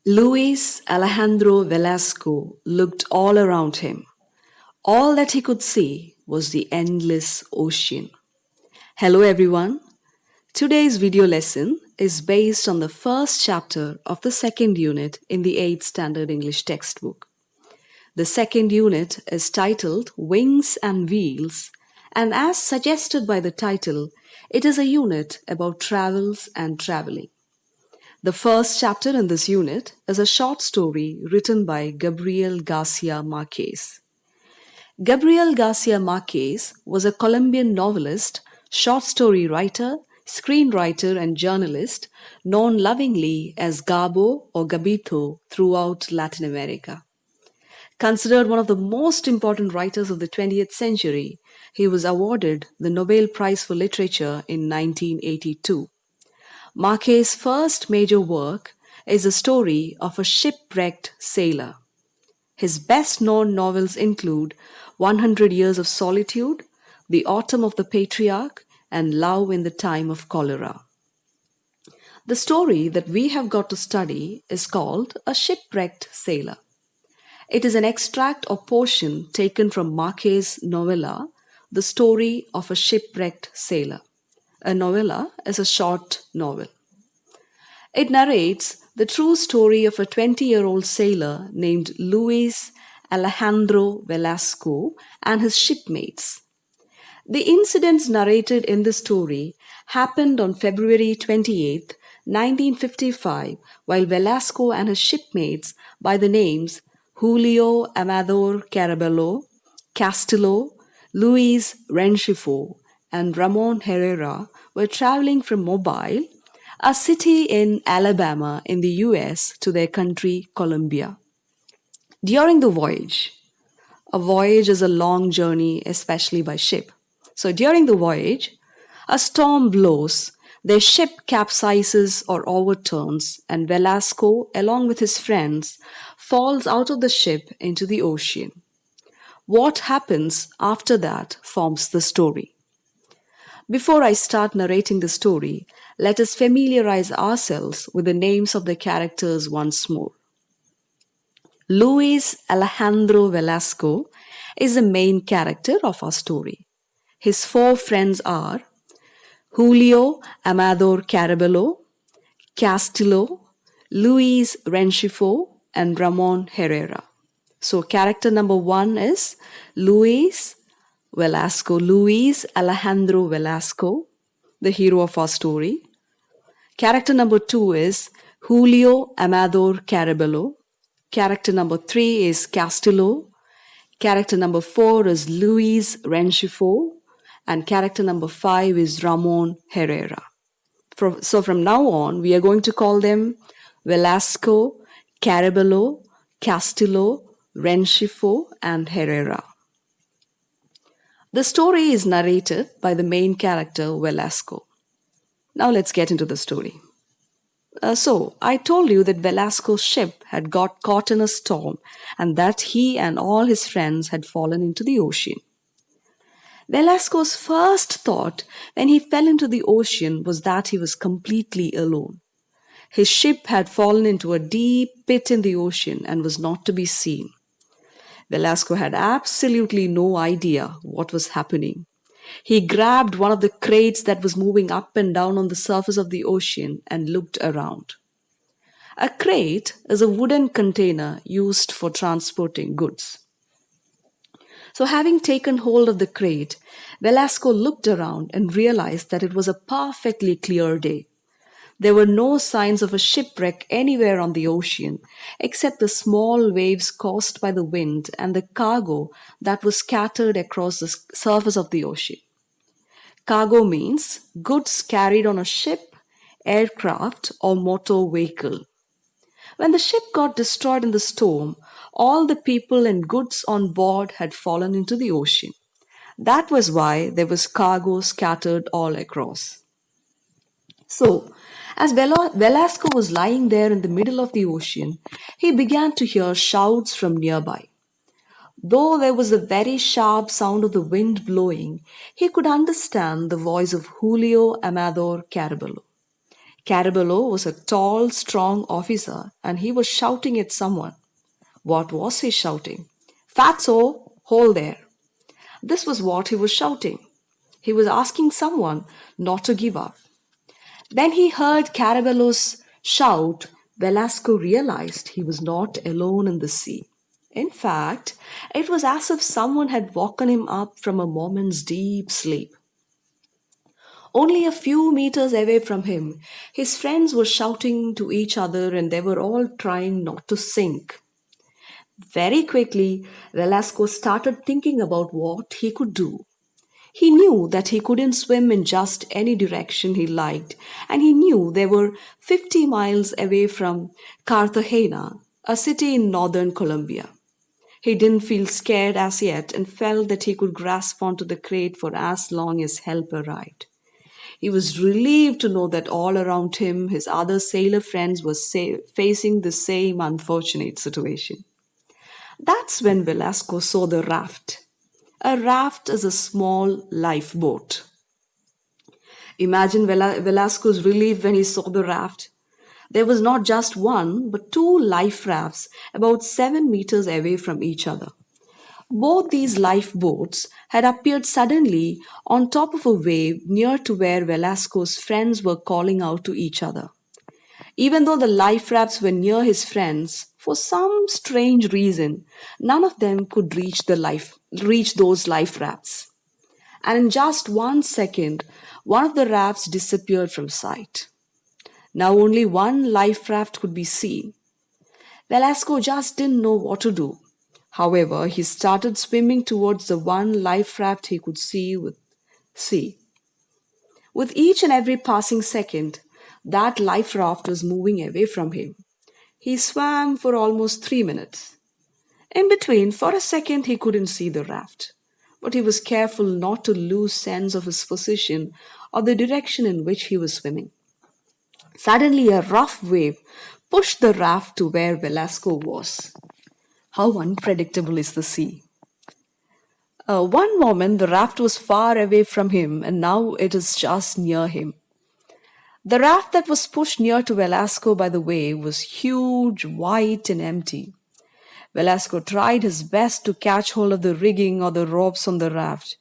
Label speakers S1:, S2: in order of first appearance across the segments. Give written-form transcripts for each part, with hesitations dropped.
S1: Luis Alejandro Velasco looked all around him. All that he could see was the endless ocean. Hello, everyone. Today's video lesson is based on the first chapter of the second unit in the 8th Standard English textbook. The second unit is titled Wings and Wheels, and as suggested by the title, it is a unit about travels and traveling. The first chapter in this unit is a short story written by Gabriel Garcia Marquez. Gabriel Garcia Marquez was a Colombian novelist, short story writer, screenwriter, and journalist known lovingly as Gabo or Gabito throughout Latin America. Considered one of the most important writers of the 20th century, he was awarded the Nobel Prize for Literature in 1982. Marquez's first major work is the story of a shipwrecked sailor. His best known novels include 100 Years of Solitude, The Autumn of the Patriarch, and Love in the Time of Cholera. The story that we have got to study is called A Shipwrecked Sailor. It is an extract or portion taken from Marquez's novella, The Story of a Shipwrecked Sailor. A novella is a short novel. It narrates the true story of a 20-year-old sailor named Luis Alejandro Velasco and his shipmates. The incidents narrated in the story happened on February 28, 1955, while Velasco and his shipmates by the names Julio Amador Carabello, Castillo, Luis Renchifo, and Ramon Herrera were traveling from Mobile, a city in Alabama in the US, to their country, Colombia. During the voyage, a voyage is a long journey, especially by ship. So during the voyage, a storm blows, their ship capsizes or overturns, and Velasco, along with his friends, falls out of the ship into the ocean. What happens after that forms the story. Before I start narrating the story, let us familiarize ourselves with the names of the characters once more. Luis Alejandro Velasco is the main character of our story. His four friends are Julio Amador Carabello, Castillo, Luis Renchifo, and Ramon Herrera. So, character number one is Luis Velasco, Luis Alejandro Velasco, the hero of our story. Character number two is Julio Amador Carabello. Character number three is Castillo. Character number four is Luis Renchifo. And character number five is Ramon Herrera. So from now on, we are going to call them Velasco, Carabello, Castillo, Renchifo, and Herrera. The story is narrated by the main character, Velasco. Now let's get into the story. So, I told you that Velasco's ship had got caught in a storm and that he and all his friends had fallen into the ocean. Velasco's first thought when he fell into the ocean was that he was completely alone. His ship had fallen into a deep pit in the ocean and was not to be seen. Velasco had absolutely no idea what was happening. He grabbed one of the crates that was moving up and down on the surface of the ocean and looked around. A crate is a wooden container used for transporting goods. So, having taken hold of the crate, Velasco looked around and realized that it was a perfectly clear day. There were no signs of a shipwreck anywhere on the ocean, except the small waves caused by the wind and the cargo that was scattered across the surface of the ocean. Cargo means goods carried on a ship, aircraft, or motor vehicle. When the ship got destroyed in the storm, all the people and goods on board had fallen into the ocean. That was why there was cargo scattered all across. So, as Velasco was lying there in the middle of the ocean, he began to hear shouts from nearby. Though there was a very sharp sound of the wind blowing, he could understand the voice of Julio Amador Carabello. Caraballo was a tall, strong officer and he was shouting at someone. What was he shouting? Fatso, hold there. This was what he was shouting. He was asking someone not to give up. When he heard Caraballo's shout, Velasco realized he was not alone in the sea. In fact, it was as if someone had woken him up from a moment's deep sleep. Only a few meters away from him, his friends were shouting to each other and they were all trying not to sink. Very quickly, Velasco started thinking about what he could do. He knew that he couldn't swim in just any direction he liked, and he knew they were 50 miles away from Cartagena, a city in northern Colombia. He didn't feel scared as yet and felt that he could grasp onto the crate for as long as help arrived. He was relieved to know that all around him, his other sailor friends were facing the same unfortunate situation. That's when Velasco saw the raft. A raft is a small lifeboat. Imagine Velasco's relief when he saw the raft. There was not just one, but two life rafts about 7 meters away from each other. Both these lifeboats had appeared suddenly on top of a wave near to where Velasco's friends were calling out to each other. Even though the life rafts were near his friends, for some strange reason, none of them could reach those life rafts. And in just 1 second, one of the rafts disappeared from sight. Now only one life raft could be seen. Velasco just didn't know what to do. However, he started swimming towards the one life raft he could see. With each and every passing second, that life raft was moving away from him. He swam for almost 3 minutes. In between, for a second, he couldn't see the raft, but he was careful not to lose sense of his position or the direction in which he was swimming. Suddenly, a rough wave pushed the raft to where Velasco was. How unpredictable is the sea! One moment the raft was far away from him, and now it is just near him. The raft that was pushed near to Velasco by the wave was huge, white, and empty. Velasco tried his best to catch hold of the rigging or the ropes on the raft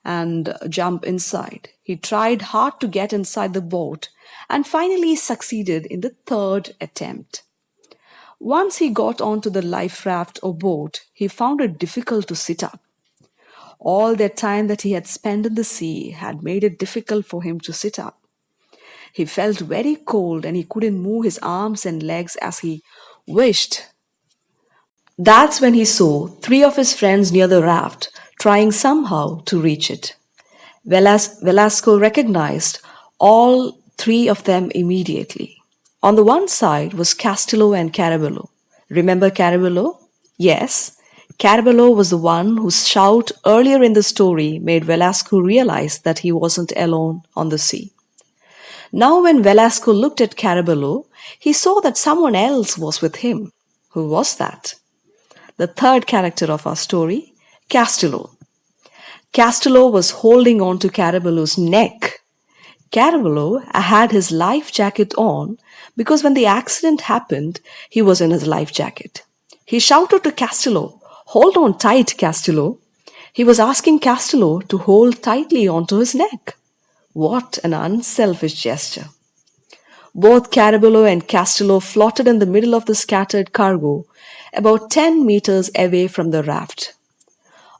S1: and jump inside. He tried hard to get inside the boat and finally succeeded in the third attempt. Once he got onto the life raft or boat, he found it difficult to sit up. All that time that he had spent in the sea had made it difficult for him to sit up. He felt very cold and he couldn't move his arms and legs as he wished. That's when he saw three of his friends near the raft, trying somehow to reach it. Velasco recognized all three of them immediately. On the one side was Castillo and Caraballo. Remember Caraballo? Yes, Caraballo was the one whose shout earlier in the story made Velasco realize that he wasn't alone on the sea. Now, when Velasco looked at Caraballo, he saw that someone else was with him. Who was that? The third character of our story, Castillo. Castillo was holding on to Caraballo's neck. Caraballo had his life jacket on because when the accident happened, he was in his life jacket. He shouted to Castillo, "Hold on tight, Castillo." He was asking Castillo to hold tightly onto his neck. What an unselfish gesture. Both Caraballo and Castillo floated in the middle of the scattered cargo, about 10 meters away from the raft.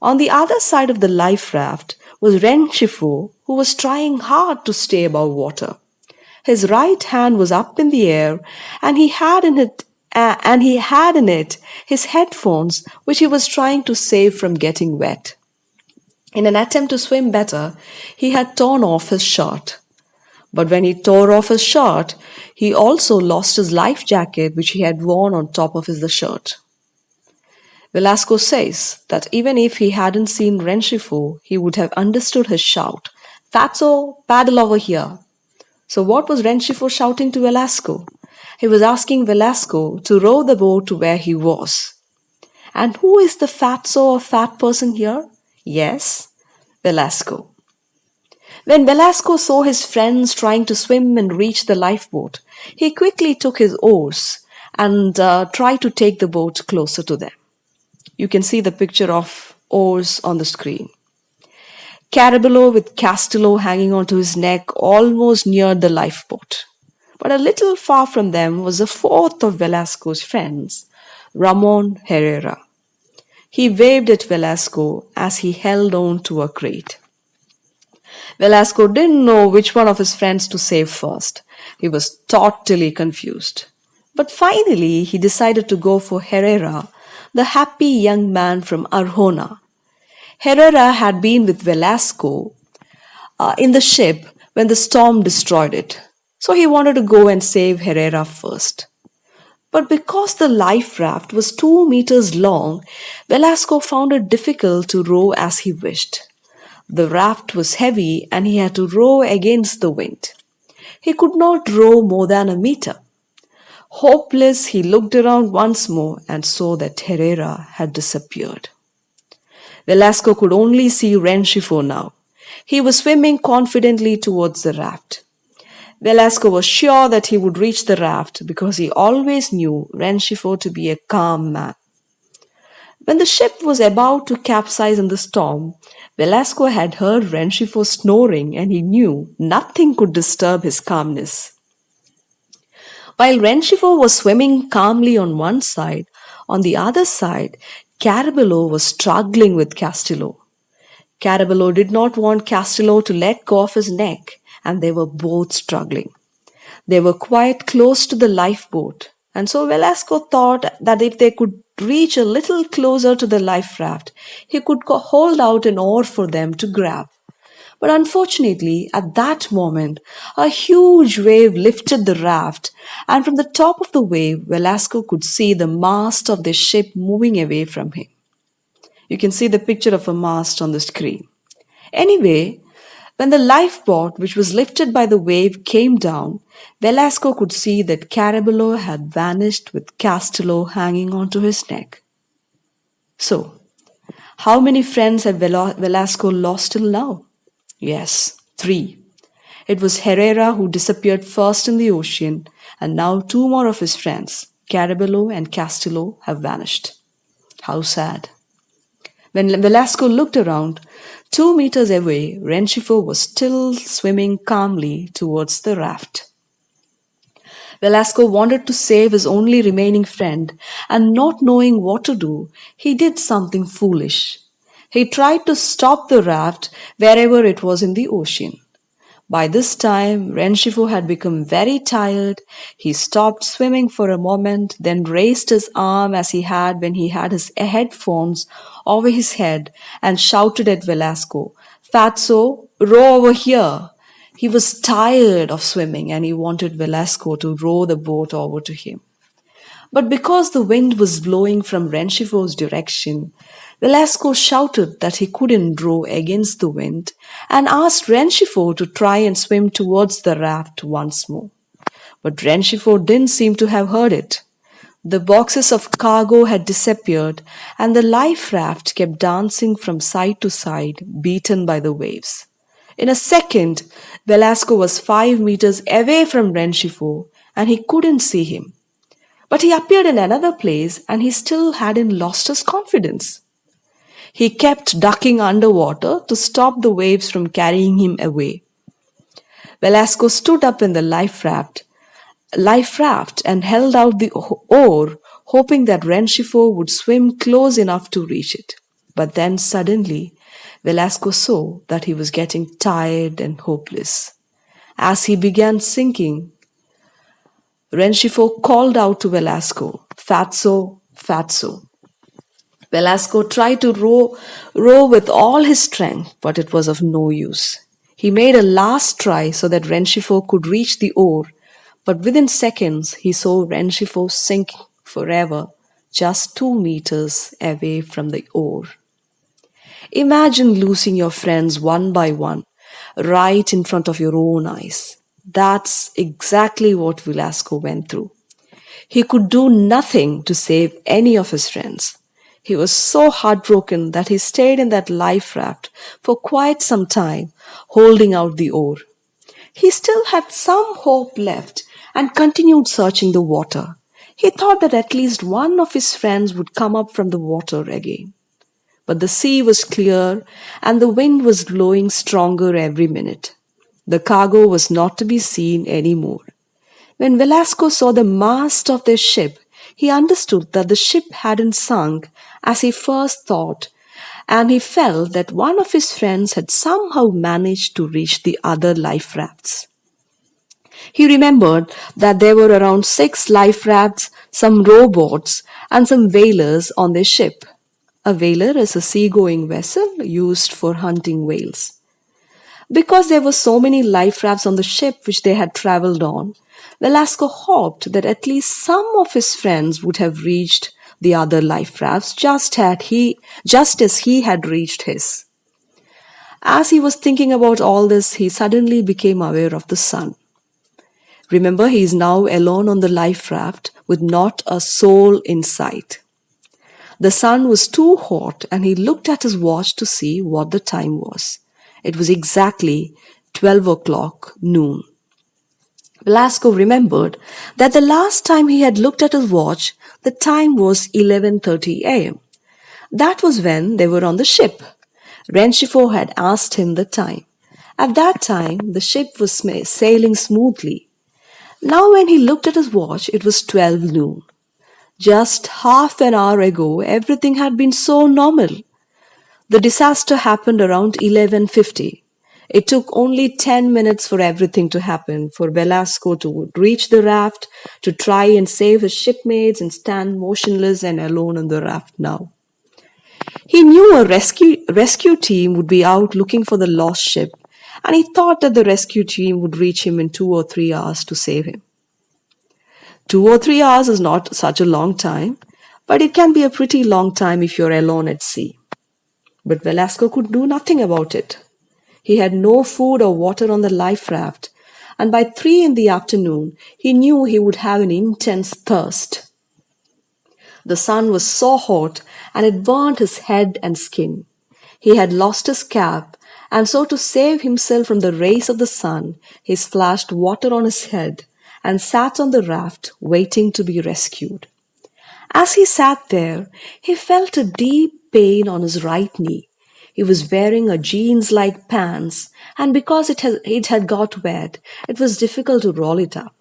S1: On the other side of the life raft was Renchifo, who was trying hard to stay above water. His right hand was up in the air, and he had in it his headphones, which he was trying to save from getting wet. In an attempt to swim better, he had torn off his shirt. But when he tore off his shirt, he also lost his life jacket, which he had worn on top of his shirt. Velasco says that even if he hadn't seen Renchifo, he would have understood his shout, "Fatso, paddle over here." So what was Renchifo shouting to Velasco? He was asking Velasco to row the boat to where he was. And who is the fatso or fat person here? Yes, Velasco. When Velasco saw his friends trying to swim and reach the lifeboat, he quickly took his oars and tried to take the boat closer to them. You can see the picture of oars on the screen. Caraballo with Castillo hanging onto his neck almost neared the lifeboat. But a little far from them was the fourth of Velasco's friends, Ramon Herrera. He waved at Velasco as he held on to a crate. Velasco didn't know which one of his friends to save first. He was totally confused. But finally, he decided to go for Herrera, the happy young man from Arjona. Herrera had been with Velasco in the ship when the storm destroyed it. So he wanted to go and save Herrera first. But because the life raft was 2 meters long, Velasco found it difficult to row as he wished. The raft was heavy and he had to row against the wind. He could not row more than a meter. Hopeless, he looked around once more and saw that Herrera had disappeared. Velasco could only see Rengifo now. He was swimming confidently towards the raft. Velasco was sure that he would reach the raft because he always knew Rengifo to be a calm man. When the ship was about to capsize in the storm, Velasco had heard Rengifo snoring and he knew nothing could disturb his calmness. While Rengifo was swimming calmly on one side, on the other side, Caraballo was struggling with Castillo. Caraballo did not want Castillo to let go of his neck, and they were both struggling. They were quite close to the lifeboat, and so Velasco thought that if they could reach a little closer to the life raft, he could hold out an oar for them to grab. But unfortunately, at that moment, a huge wave lifted the raft, and from the top of the wave, Velasco could see the mast of the ship moving away from him. You can see the picture of a mast on the screen. Anyway, when the lifeboat, which was lifted by the wave, came down, Velasco could see that Caraballo had vanished with Castillo hanging onto his neck. So, how many friends have Velasco lost till now? Yes, 3. It was Herrera who disappeared first in the ocean, and now 2 more of his friends, Caraballo and Castillo, have vanished. How sad. When Velasco looked around, 2 meters away, Rengifo was still swimming calmly towards the raft. Velasco wanted to save his only remaining friend, and not knowing what to do, he did something foolish. He tried to stop the raft wherever it was in the ocean. By this time, Rengifo had become very tired. He stopped swimming for a moment, then raised his arm as he had when he had his headphones over his head and shouted at Velasco, "Fatso, row over here." He was tired of swimming and he wanted Velasco to row the boat over to him. But because the wind was blowing from Rengifo's direction, Velasco shouted that he couldn't row against the wind and asked Rengifo to try and swim towards the raft once more. But Rengifo didn't seem to have heard it. The boxes of cargo had disappeared and the life raft kept dancing from side to side, beaten by the waves. In a second, Velasco was 5 meters away from Rengifo and he couldn't see him. But he appeared in another place and he still hadn't lost his confidence. He kept ducking underwater to stop the waves from carrying him away. Velasco stood up in the life raft and held out the oar, hoping that Rengifo would swim close enough to reach it. But then suddenly, Velasco saw that he was getting tired and hopeless. As he began sinking, Rengifo called out to Velasco, "Fatso, Fatso." Velasco tried to row with all his strength, but it was of no use. He made a last try so that Rengifo could reach the oar, but within seconds he saw Rengifo sink forever, just 2 meters away from the oar. Imagine losing your friends one by one, right in front of your own eyes. That's exactly what Velasco went through. He could do nothing to save any of his friends. He was so heartbroken that he stayed in that life raft for quite some time, holding out the oar. He still had some hope left and continued searching the water. He thought that at least one of his friends would come up from the water again. But the sea was clear and the wind was blowing stronger every minute. The cargo was not to be seen any more. When Velasco saw the mast of their ship, he understood that the ship hadn't sunk as he first thought, and he felt that one of his friends had somehow managed to reach the other life rafts. He remembered that there were around 6 life rafts, some rowboats, and some whalers on their ship. A whaler is a seagoing vessel used for hunting whales. Because there were so many life rafts on the ship which they had traveled on, Velasco hoped that at least some of his friends would have reached the other life rafts just as he had reached his. As he was thinking about all this, he suddenly became aware of the sun. Remember, he is now alone on the life raft with not a soul in sight. The sun was too hot and he looked at his watch to see what the time was. It was exactly 12 o'clock noon. Velasco remembered that the last time he had looked at his watch, the time was 11:30 a.m. That was when they were on the ship. Renchifo had asked him the time. At that time, the ship was sailing smoothly. Now, when he looked at his watch, it was 12 noon. Just half an hour ago, everything had been so normal. The disaster happened around 11:50. It took only 10 minutes for everything to happen, for Velasco to reach the raft, to try and save his shipmates and stand motionless and alone on the raft now. He knew a rescue team would be out looking for the lost ship, and he thought that the rescue team would reach him in 2 or 3 hours to save him. 2 or 3 hours is not such a long time, but it can be a pretty long time if you're alone at sea. But Velasco could do nothing about it. He had no food or water on the life raft, and by 3 in the afternoon he knew he would have an intense thirst. The sun was so hot and it burned his head and skin. He had lost his cap, and so to save himself from the rays of the sun, he splashed water on his head and sat on the raft waiting to be rescued. As he sat there, he felt a deep pain on his right knee. He was wearing a jeans-like pants, and because it had got wet, it was difficult to roll it up.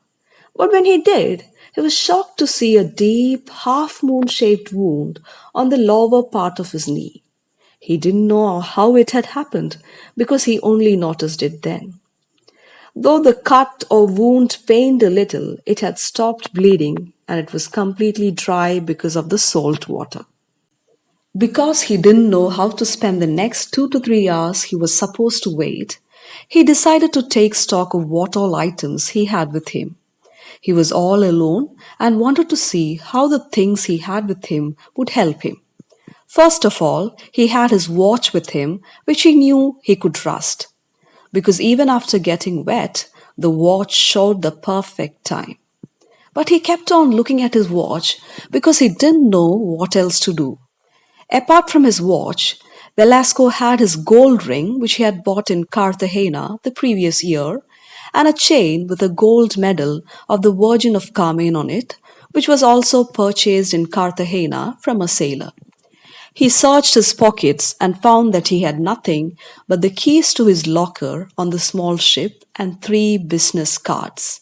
S1: But when he did, he was shocked to see a deep, half-moon-shaped wound on the lower part of his knee. He didn't know how it had happened because he only noticed it then. Though the cut or wound pained a little, it had stopped bleeding and it was completely dry because of the salt water. Because he didn't know how to spend the next 2 to 3 hours he was supposed to wait, he decided to take stock of what all items he had with him. He was all alone and wanted to see how the things he had with him would help him. First of all, he had his watch with him, which he knew he could trust, because even after getting wet, the watch showed the perfect time. But he kept on looking at his watch because he didn't know what else to do. Apart from his watch, Velasco had his gold ring, which he had bought in Cartagena the previous year, and a chain with a gold medal of the Virgin of Carmen on it, which was also purchased in Cartagena from a sailor. He searched his pockets and found that he had nothing but the keys to his locker on the small ship and 3 business cards.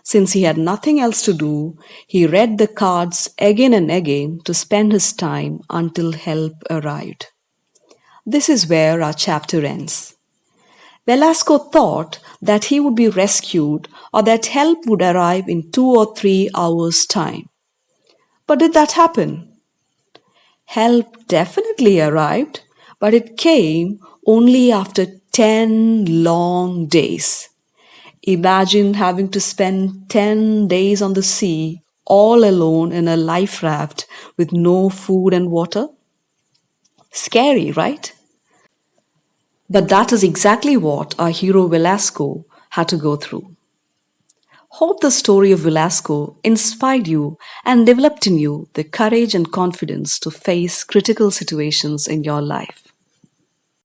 S1: Since he had nothing else to do, he read the cards again and again to spend his time until help arrived. This is where our chapter ends. Velasco thought that he would be rescued or that help would arrive in 2 or 3 hours' time. But did that happen? Help definitely arrived, but it came only after 10 long days. Imagine having to spend 10 days on the sea, all alone in a life raft with no food and water. Scary, right? But that is exactly what our hero Velasco had to go through. Hope the story of Velasco inspired you and developed in you the courage and confidence to face critical situations in your life.